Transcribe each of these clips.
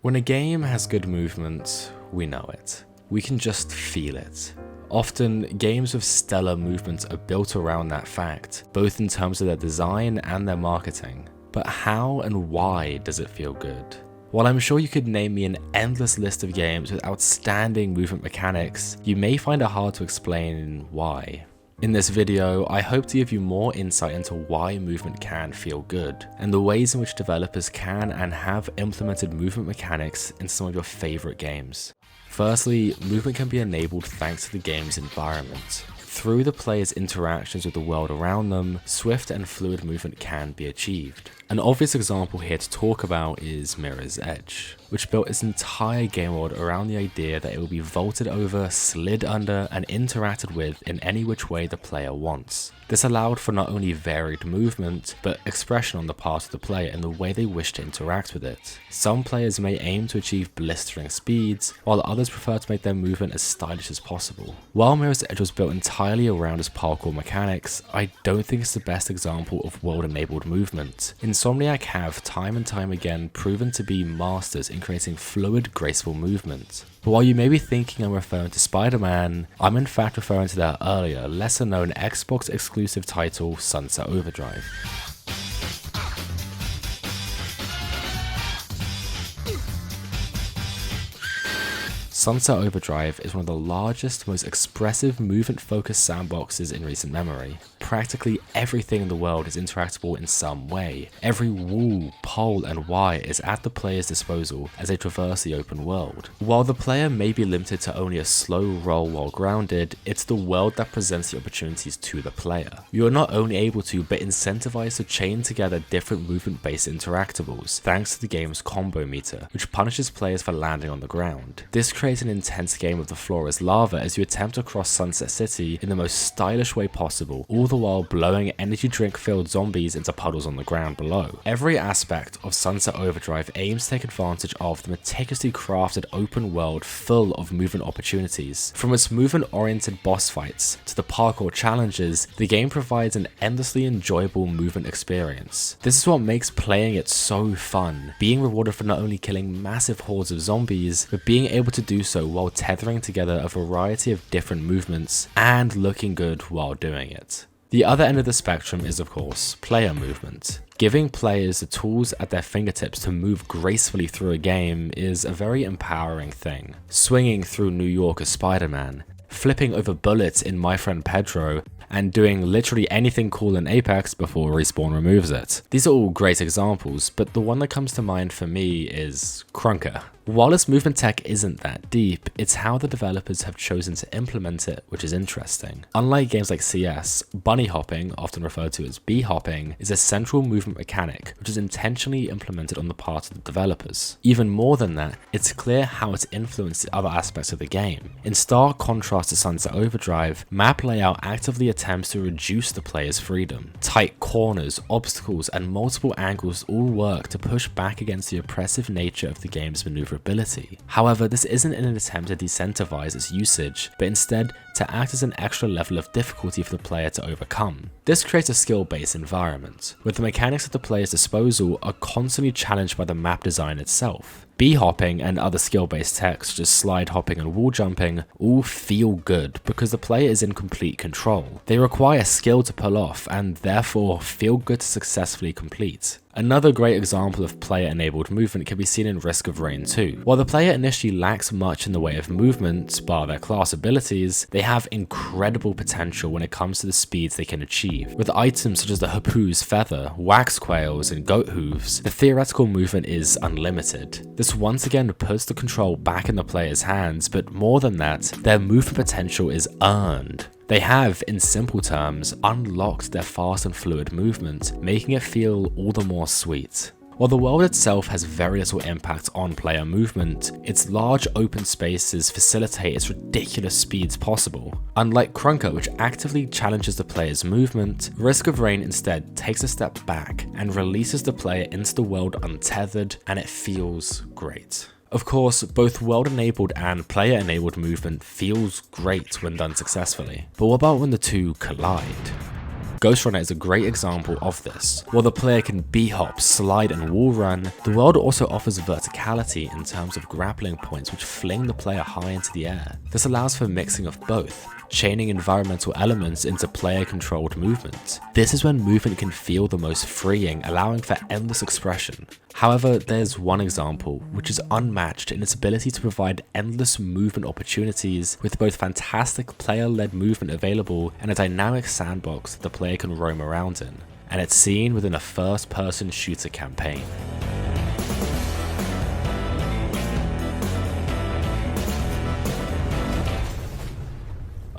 When a game has good movement, we know it. We can just feel it. Often, games with stellar movement are built around that fact, both in terms of their design and their marketing. But how and why does it feel good? While I'm sure you could name me an endless list of games with outstanding movement mechanics, you may find it hard to explain why. In this video, I hope to give you more insight into why movement can feel good, and the ways in which developers can and have implemented movement mechanics in some of your favorite games. Firstly, movement can be enabled thanks to the game's environment. Through the player's interactions with the world around them, swift and fluid movement can be achieved. An obvious example here to talk about is Mirror's Edge, which built its entire game world around the idea that it will be vaulted over, slid under, and interacted with in any which way the player wants. This allowed for not only varied movement, but expression on the part of the player in the way they wish to interact with it. Some players may aim to achieve blistering speeds, while others prefer to make their movement as stylish as possible. While Mirror's Edge was built entirely around its parkour mechanics, I don't think it's the best example of world-enabled movement. Insomniac have time and time again proven to be masters in creating fluid, graceful movement. But while you may be thinking I'm referring to Spider-Man, I'm in fact referring to their earlier, lesser known Xbox exclusive title, Sunset Overdrive. Sunset Overdrive is one of the largest, most expressive movement-focused sandboxes in recent memory. Practically everything in the world is interactable in some way. Every wall, pole, and wire is at the player's disposal as they traverse the open world. While the player may be limited to only a slow roll while grounded, it's the world that presents the opportunities to the player. You are not only able to, but incentivized to chain together different movement-based interactables, thanks to the game's combo meter, which punishes players for landing on the ground. This creates an intense game of the floor is lava as you attempt to cross Sunset City in the most stylish way possible, all the while blowing energy drink filled zombies into puddles on the ground below. Every aspect of Sunset Overdrive aims to take advantage of the meticulously crafted open world full of movement opportunities. From its movement oriented boss fights to the parkour challenges, the game provides an endlessly enjoyable movement experience. This is what makes playing it so fun, being rewarded for not only killing massive hordes of zombies, but being able to do so while tethering together a variety of different movements and looking good while doing it. The other end of the spectrum is, of course, player movement. Giving players the tools at their fingertips to move gracefully through a game is a very empowering thing. Swinging through New York as Spider-Man, flipping over bullets in My Friend Pedro, and doing literally anything cool in Apex before Respawn removes it. These are all great examples, but the one that comes to mind for me is Krunker. While its movement tech isn't that deep, it's how the developers have chosen to implement it which is interesting. Unlike games like CS, bunny hopping, often referred to as bee hopping, is a central movement mechanic which is intentionally implemented on the part of the developers. Even more than that, it's clear how it's influenced the other aspects of the game. In stark contrast to Sunset Overdrive, map layout actively attempts to reduce the player's freedom. Tight corners, obstacles, and multiple angles all work to push back against the oppressive nature of the game's maneuverability. However, this isn't in an attempt to decentivize its usage, but instead to act as an extra level of difficulty for the player to overcome. This creates a skill-based environment, where the mechanics at the player's disposal are constantly challenged by the map design itself. Bee hopping and other skill-based techs such as slide hopping and wall jumping all feel good because the player is in complete control. They require skill to pull off and therefore feel good to successfully complete. Another great example of player-enabled movement can be seen in Risk of Rain 2. While the player initially lacks much in the way of movement, bar their class abilities, they have incredible potential when it comes to the speeds they can achieve. With items such as the Hapoo's feather, wax quails, and goat hooves, the theoretical movement is unlimited. This once again puts the control back in the player's hands, but more than that, their movement potential is earned. They have, in simple terms, unlocked their fast and fluid movement, making it feel all the more sweet. While the world itself has very little impact on player movement, its large open spaces facilitate its ridiculous speeds possible. Unlike Krunker, which actively challenges the player's movement, Risk of Rain instead takes a step back and releases the player into the world untethered, and it feels great. Of course, both world-enabled and player-enabled movement feels great when done successfully, but what about when the two collide? Ghost Runner is a great example of this. While the player can b-hop, slide and wall run, the world also offers verticality in terms of grappling points which fling the player high into the air. This allows for mixing of both, chaining environmental elements into player-controlled movement. This is when movement can feel the most freeing, allowing for endless expression. However, there's one example, which is unmatched in its ability to provide endless movement opportunities with both fantastic player-led movement available and a dynamic sandbox that the player can roam around in. And it's seen within a first-person shooter campaign.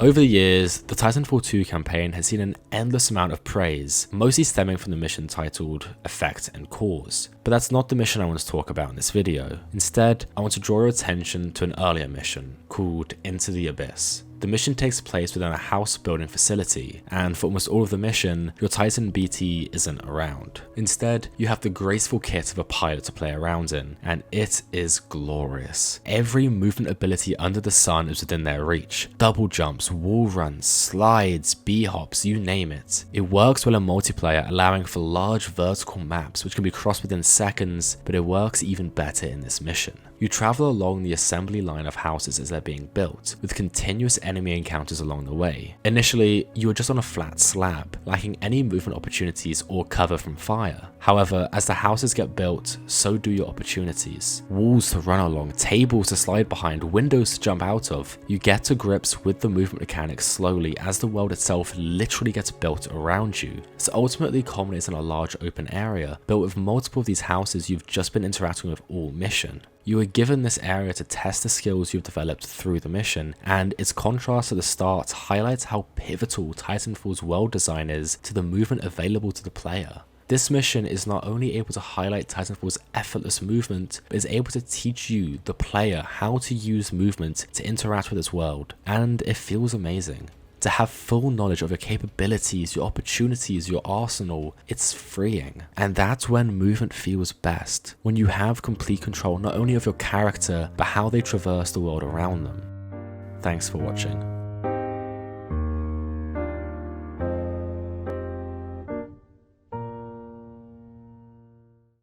Over the years, the Titanfall 2 campaign has seen an endless amount of praise, mostly stemming from the mission titled Effect and Cause. But that's not the mission I want to talk about in this video. Instead, I want to draw your attention to an earlier mission called Into the Abyss. The mission takes place within a house building facility, and for almost all of the mission, your Titan BT isn't around. Instead, you have the graceful kit of a pilot to play around in, and it is glorious. Every movement ability under the sun is within their reach. Double jumps, wall runs, slides, b-hops, you name it. It works well in multiplayer, allowing for large vertical maps which can be crossed within seconds, but it works even better in this mission. You travel along the assembly line of houses as they're being built, with continuous enemy encounters along the way. Initially, you are just on a flat slab, lacking any movement opportunities or cover from fire. However, as the houses get built, so do your opportunities. Walls to run along, tables to slide behind, windows to jump out of. You get to grips with the movement mechanics slowly as the world itself literally gets built around you. This ultimately culminates in a large open area, built with multiple of these houses you've just been interacting with all mission. You are given this area to test the skills you've developed through the mission, and its contrast at the start highlights how pivotal Titanfall's world design is to the movement available to the player. This mission is not only able to highlight Titanfall's effortless movement, but is able to teach you, the player, how to use movement to interact with its world, and it feels amazing. To have full knowledge of your capabilities, your opportunities, your arsenal, it's freeing. And that's when movement feels best, when you have complete control not only of your character, but how they traverse the world around them. Thanks for watching.